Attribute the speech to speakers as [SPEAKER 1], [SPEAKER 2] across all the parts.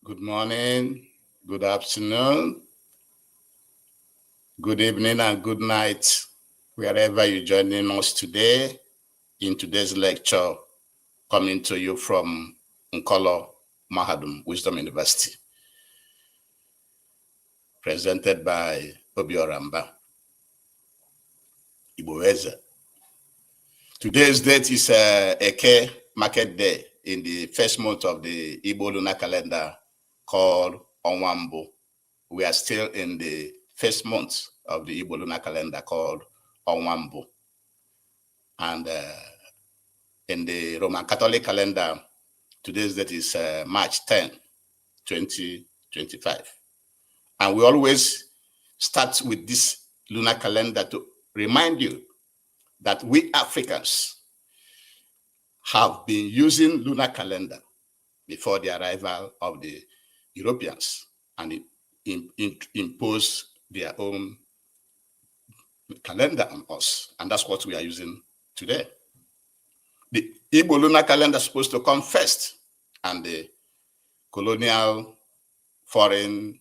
[SPEAKER 1] Good morning, good afternoon, good evening, and good night, wherever you're joining us today in today's lecture, coming to you from Nkolo Mahadum Wisdom University, presented by Obioramba Ibueze. Today's date is Eke Market Day in the first month of the Igbo lunar calendar called Onwambo. We are still in the first month of the Igbo lunar calendar called Onwambo. And in the Roman Catholic calendar, today's date is March 10, 2025. And we always start with this lunar calendar to remind you that we Africans have been using lunar calendar before the arrival of the Europeans, and impose their own calendar on us. And that's what we are using today. The Igbo lunar calendar is supposed to come first, and the colonial foreign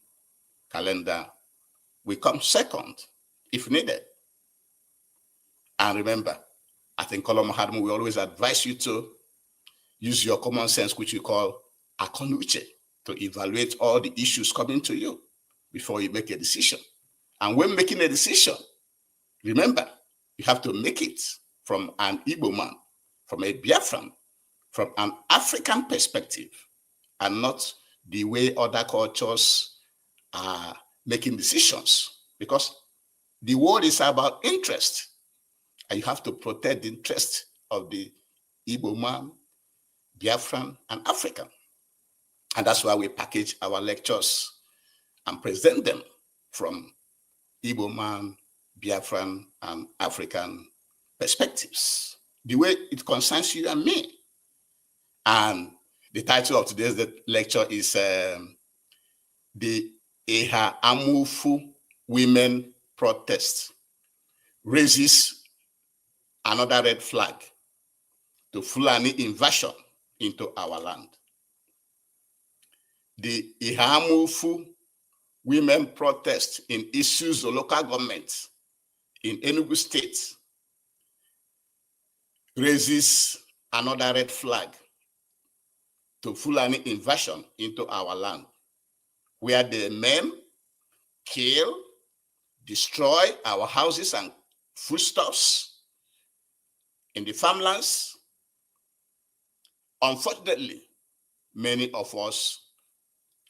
[SPEAKER 1] calendar will come second if needed. And remember, at Nkolo Mahadum, we always advise you to use your common sense, which we call akonuche, to evaluate all the issues coming to you before you make a decision. And when making a decision, remember, you have to make it from an Igbo man, from a Biafran, from an African perspective, and not the way other cultures are making decisions. Because the world is about interest, and you have to protect the interest of the Igbo man, Biafran, and African. And that's why we package our lectures and present them from Igbo man, Biafran, and African perspectives, the way it concerns you and me. And the title of today's lecture is the Eha-Amufu Women Protest Raises Another Red Flag to Fulani Invasion into our land. The Eha-Amufu Women Protest in issues of local government in Enugu State raises another red flag to Fulani invasion into our land, where the men kill, destroy our houses and foodstuffs in the farmlands. Unfortunately, many of us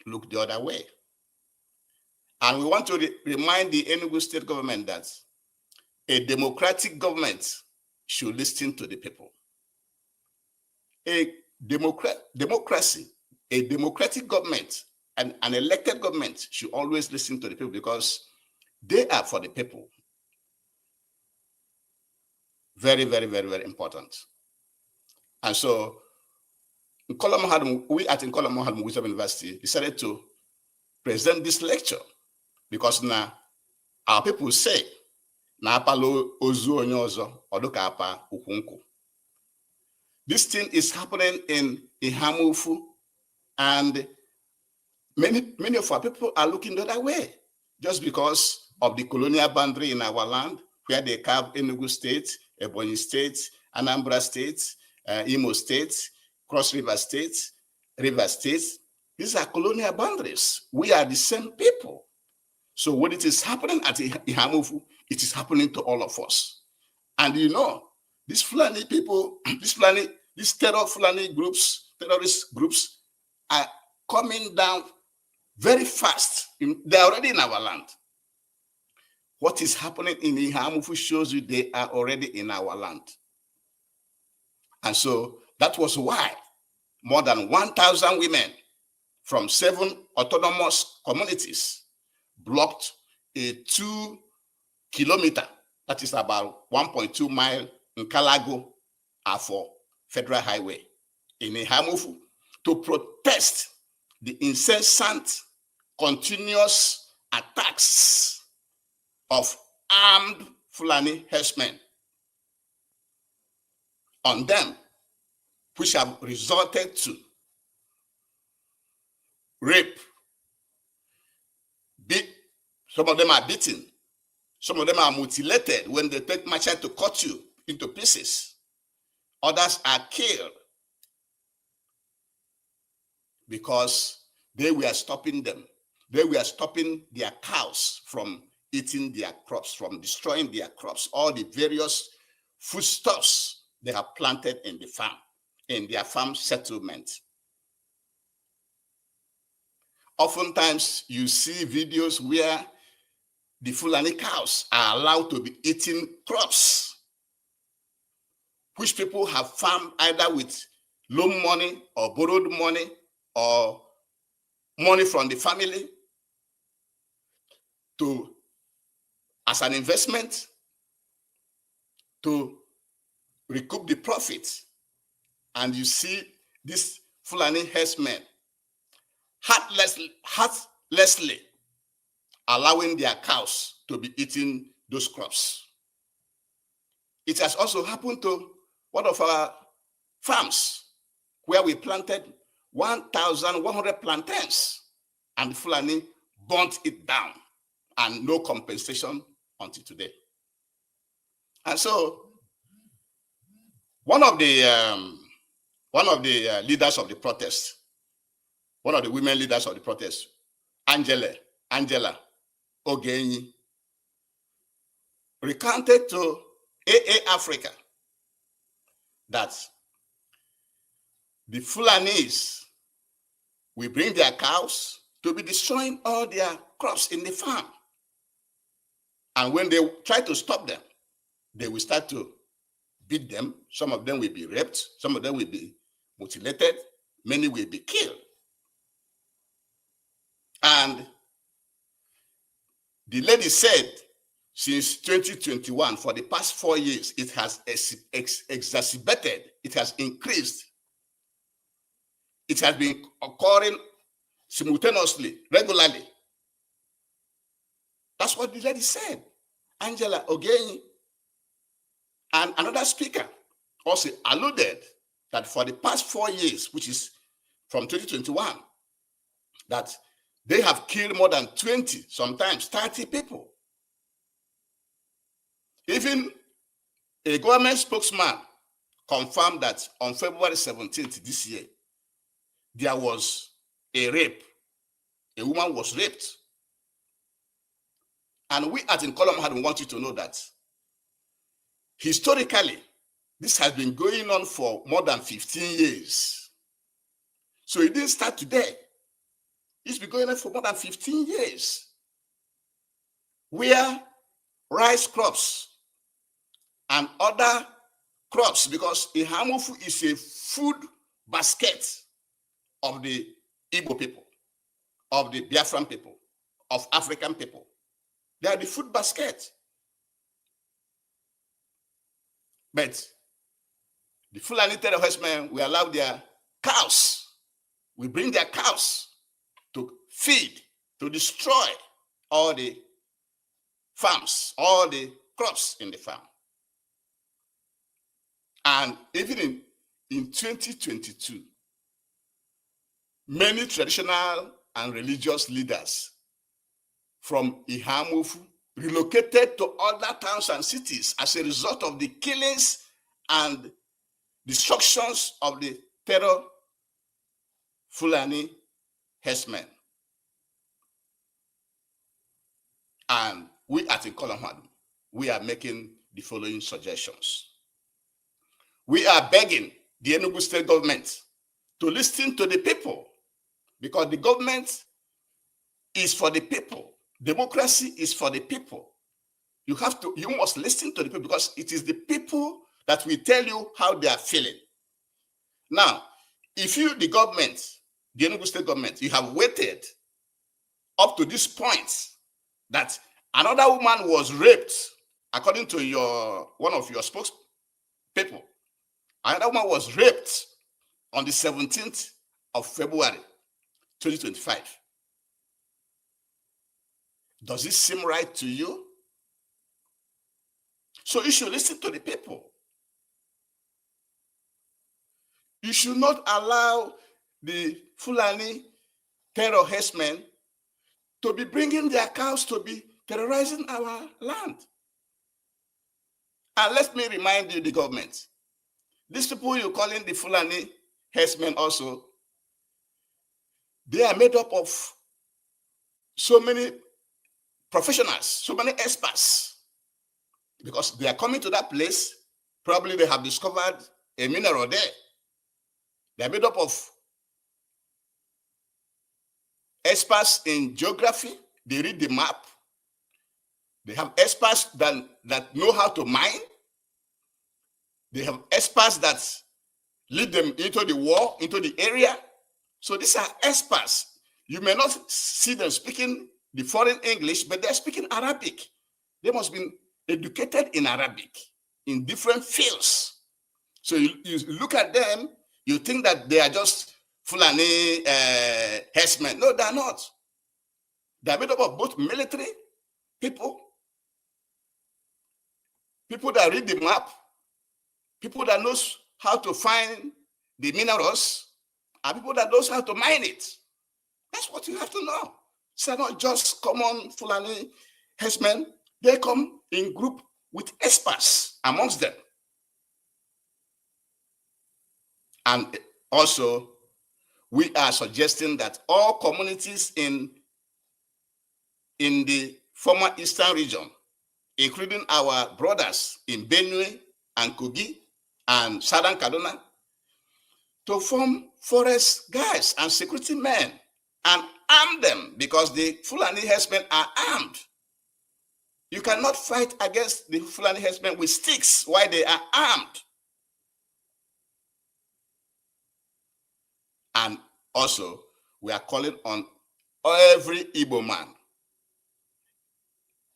[SPEAKER 1] look the other way. And we want to remind the Enugu State government that a democratic government should listen to the people. A democracy, a democratic government, and an elected government should always listen to the people because they are for the people. Very, very, very, very important. And so, we at Nkolo Mahadum Wisdom University decided to present this lecture because now our people say, na apalo ozu onye ozo oduka apa ukwunku. This thing is happening in Eha-Amufu, and many of our people are looking the other way just because of the colonial boundary in our land, where they carve Enugu State, Ebonyi State, Anambra State, Imo State, Cross River State, River State. These are colonial boundaries. We are the same people. So when it is happening at Eha-Amufu, it is happening to all of us. And you know, these Fulani people, these terrorist groups are coming down very fast. They're already in our land. What is happening in Eha-Amufu shows you they are already in our land. And so that was why more than 1,000 women from 7 autonomous communities blocked a 2-kilometer, that is about 1.2 mile, in Kalago Afo Federal Highway in Eha-Amufu to protest the incessant, continuous attacks of armed Fulani herdsmen on them, which have resulted to rape, some of them are beaten, some of them are mutilated when they take machete to cut you into pieces. Others are killed because they were stopping them. They were stopping their cows from eating their crops, from destroying their crops, all the various foodstuffs they have planted in the farm, in their farm settlement. Oftentimes, you see videos where the Fulani cows are allowed to be eating crops, which people have farmed either with loan money or borrowed money or money from the family as an investment to recoup the profits. And you see this Fulani herdsmen heartlessly allowing their cows to be eating those crops. It has also happened to one of our farms where we planted 1,100 plantains and Fulani burnt it down and no compensation until today. And so one of the leaders of the protest, one of the women leaders of the protest, Angela Ogenyi, recounted to Eha-Africa that the Fulanis will bring their cows to be destroying all their crops in the farm. And when they try to stop them, they will start to beat them. Some of them will be raped. Some of them will be mutilated. Many will be killed. And the lady said, since 2021, for the past 4 years, it has exacerbated, it has increased. It has been occurring simultaneously, regularly. That's what the lady said. Angela Ogenyi. And another speaker also alluded that for the past 4 years, which is from 2021, that they have killed more than 20, sometimes 30 people. Even a government spokesman confirmed that on February 17th this year, there was a rape. A woman was raped. And we at Incolum want you to know that historically, this has been going on for more than 15 years. So it didn't start today. It's been going on for more than 15 years. Where rice crops and other crops, because Eha-Amufu is a food basket of the Igbo people, of the Biafran people, of African people. They are the food basket. But the Fulani terroristmen will allow their cows, we bring their cows to feed, to destroy all the farms, all the crops in the farm. And even in 2022, many traditional and religious leaders from Eha-Amufu relocated to other towns and cities as a result of the killings and destructions of the terror Fulani herdsmen. And we at Incolum, we are making the following suggestions. We are begging the Enugu state government to listen to the people, because the government is for the people. Democracy is for the people. You must listen to the people, because it is the people that will tell you how they are feeling. Now, if you, the government, the Enugu state government, you have waited up to this point that another woman was raped, according to one of your spokespeople, another woman was raped on the 17th of February, 2025. Does it seem right to you? So you should listen to the people. You should not allow the Fulani terror herdsmen to be bringing their cows to be terrorizing our land. And let me remind you, the government, these people you're calling the Fulani herdsmen also, they are made up of so many professionals, so many experts, because they are coming to that place. Probably they have discovered a mineral there. They are made up of experts in geography. They read the map. They have experts that know how to mine. They have experts that lead them into the war, into the area. So these are experts. You may not see them speaking the foreign English, but they're speaking Arabic. They must be educated in Arabic, in different fields. So you look at them, you think that they are just Fulani herdsmen. No, they're not. They're made up of both military people, people that read the map, people that knows how to find the minerals, and people that knows how to mine it. That's what you have to know. So not just common Fulani herdsmen. They come in group with experts amongst them. And also, we are suggesting that all communities in the former Eastern region, including our brothers in Benue and Kogi and Southern Kaduna, to form forest guards and security men and arm them, because the Fulani herdsmen are armed. You cannot fight against the Fulani herdsmen with sticks while they are armed. And also, we are calling on every Igbo man,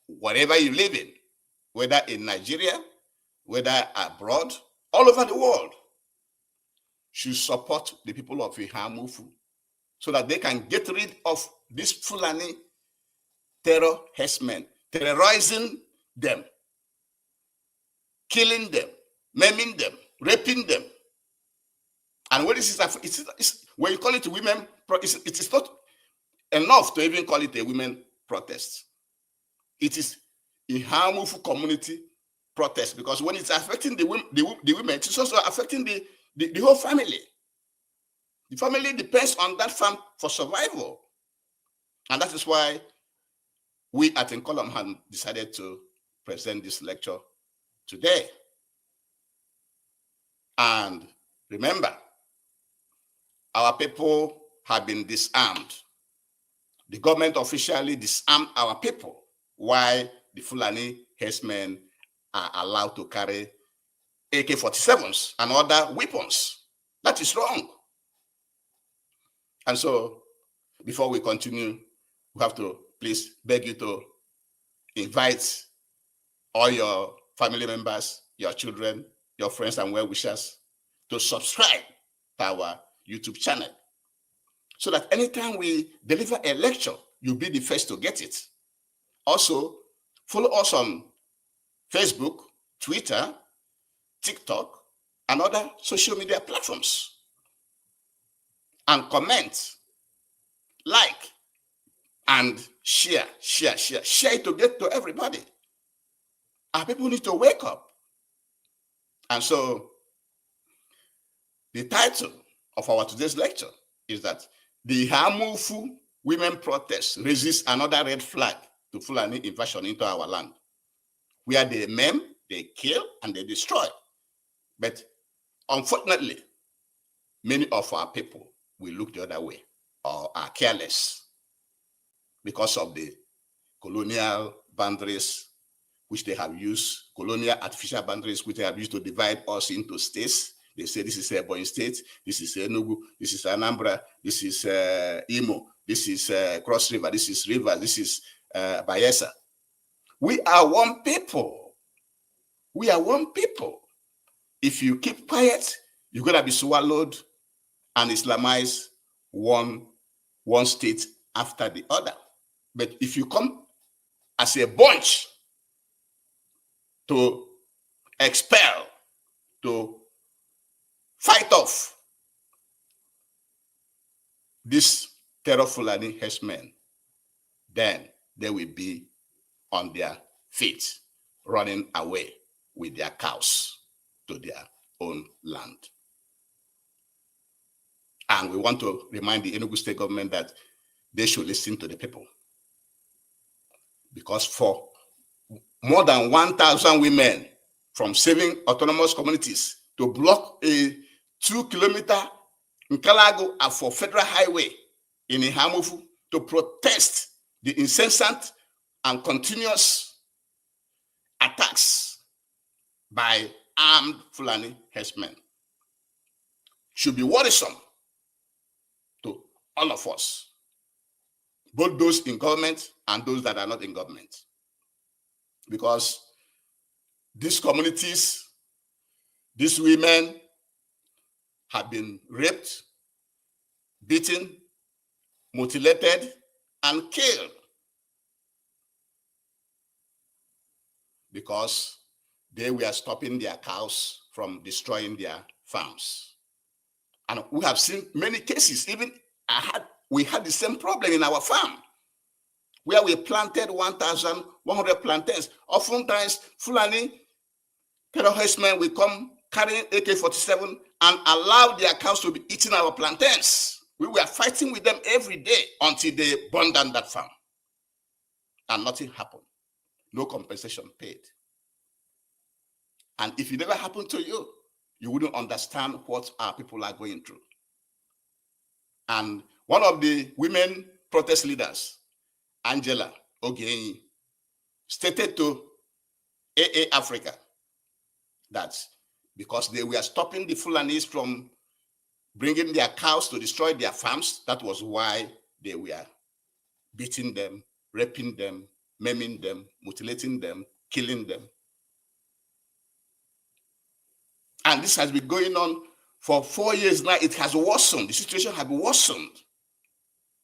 [SPEAKER 1] wherever you live in, whether in Nigeria, whether abroad, all over the world, should support the people of Eha-Amufu so that they can get rid of these Fulani terror herdsmen, terrorizing them, killing them, maiming them, raping them. And when this is, when you call it women, it is not enough to even call it a women protest. It is a Eha-Amufu community protest, because when it's affecting the women, it's also affecting the whole family. The family depends on that farm for survival. And that is why we at Nkolom have decided to present this lecture today. And remember, our people have been disarmed. The government officially disarmed our people, while the Fulani herdsmen are allowed to carry AK-47s and other weapons. That is wrong. And so, before we continue, we have to please beg you to invite all your family members, your children, your friends and well-wishers to subscribe to our YouTube channel, so that anytime we deliver a lecture, you'll be the first to get it. Also, follow us on Facebook, Twitter, TikTok, and other social media platforms. And comment, like, and share it to get to everybody. Our people need to wake up. And so, the title of our today's lecture is that the Eha-Amufu women protest raises another red flag to Fulani invasion into our land, where they maim, they kill, and they destroy. But unfortunately, many of our people will look the other way or are careless because of the colonial boundaries which they have used, colonial artificial boundaries which they have used to divide us into states. They say this is Ebonyi State, this is Enugu, this is Anambra, this is Imo, this is Cross River, this is Rivers, this is Bayelsa. We are one people. We are one people. If you keep quiet, you're going to be swallowed and Islamized one state after the other. But if you come as a bunch to expel, to fight off this terror Fulani herdsmen, then they will be on their feet, running away with their cows to their own land. And we want to remind the Enugu state government that they should listen to the people. Because for more than 1,000 women from 7 autonomous communities to block a 2-kilometer Nkalago for federal highway in Eha-Amufu to protest the incessant and continuous attacks by armed Fulani herdsmen should be worrisome to all of us, both those in government and those that are not in government. Because these communities, these women have been raped, beaten, mutilated, and killed because they were stopping their cows from destroying their farms. And we have seen many cases. Even we had the same problem in our farm where we planted 1,100 plantains. Oftentimes, Fulani terror herdsmen will come carrying AK-47 and allow their cows to be eating our plantains. We were fighting with them every day until they burned down that farm. And nothing happened. No compensation paid. And if it never happened to you, you wouldn't understand what our people are going through. And one of the women protest leaders, Angela Ogenyi, stated to AA Africa that because they were stopping the Fulanis from bringing their cows to destroy their farms, that was why they were beating them, raping them, maiming them, mutilating them, killing them. And this has been going on for 4 years now. It has worsened. The situation has worsened.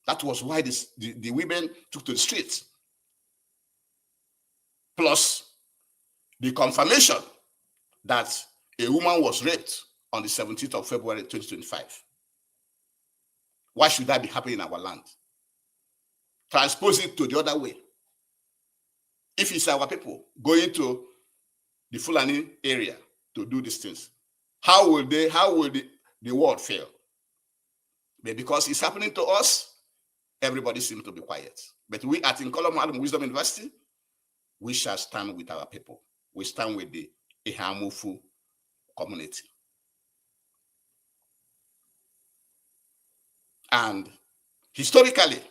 [SPEAKER 1] That was why the women took to the streets. Plus the confirmation that a woman was raped on the 17th of February 2025. Why should that be happening in our land? Transpose it to the other way. If it's our people going to the Fulani area to do these things, how will the world fail? But because it's happening to us, everybody seems to be quiet. But we at Nkoloma Adam Wisdom University, we shall stand with our people. We stand with the Eha-Amufu community. And historically,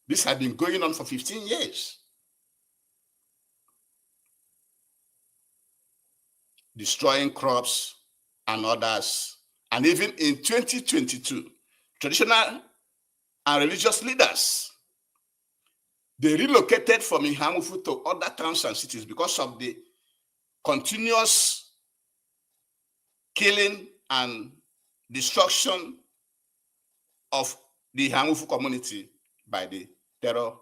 [SPEAKER 1] this has been going on for 15 years. Destroying crops and others. And even in 2022, traditional and religious leaders, they relocated from Eha-Amufu to other towns and cities because of the continuous killing and destruction of the Eha-Amufu community by the terror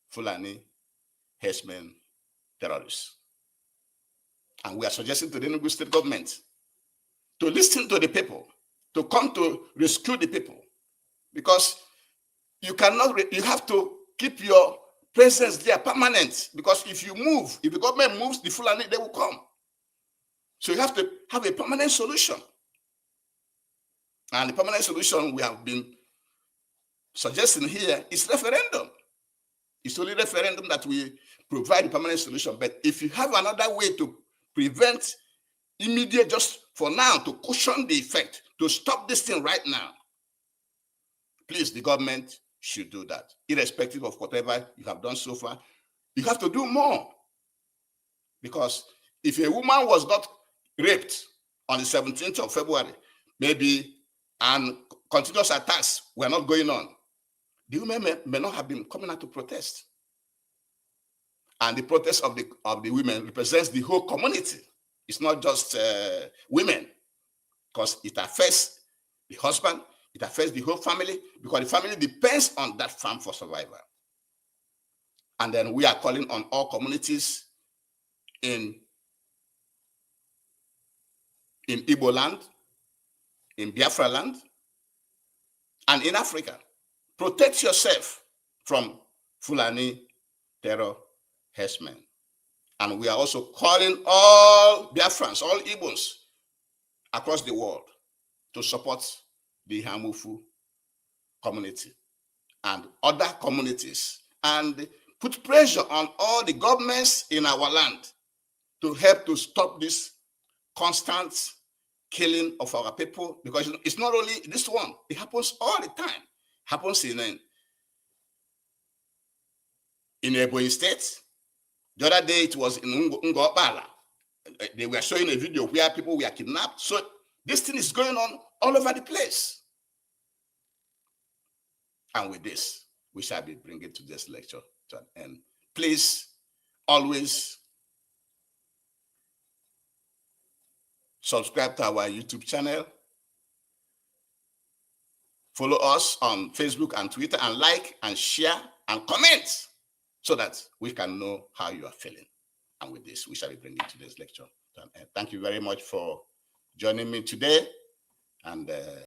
[SPEAKER 1] Fulani herdsmen terrorists. And we are suggesting to the Enugu state government to listen to the people, to come to rescue the people, because you have to keep your presence there permanent, because if you move, if the government moves, the Fulani, they will come. So you have to have a permanent solution. And the permanent solution we have been suggesting here is referendum. It's only referendum that will provide a permanent solution. But if you have another way to prevent immediate, just for now, to cushion the effect, to stop this thing right now, please, the government should do that. Irrespective of whatever you have done so far, you have to do more. Because if a woman was not raped on the 17th of February, maybe, and continuous attacks were not going on, the women may not have been coming out to protest. And the protest of the women represents the whole community. It's not just women, because it affects the husband, it affects the whole family, because the family depends on that farm for survival. And then we are calling on all communities in Igbo land, in Biafra land, and in Africa protect yourself from Fulani terror herdsmen. And we are also calling all Biafrans, all Igbos across the world to support the Eha-Amufu community and other communities, and put pressure on all the governments in our land to help to stop this constant killing of our people, because it's not only this one, it happens all the time. It happens in Ebonyi State. The other day it was in Ngopala. They were showing a video where people were kidnapped. So this thing is going on all over the place. And with this, we shall be bringing today's lecture to an end. Please always subscribe to our YouTube channel. Follow us on Facebook and Twitter, and like and share and comment so that we can know how you are feeling. And with this, we shall be bringing today's lecture to an end. Thank you very much for joining me today. And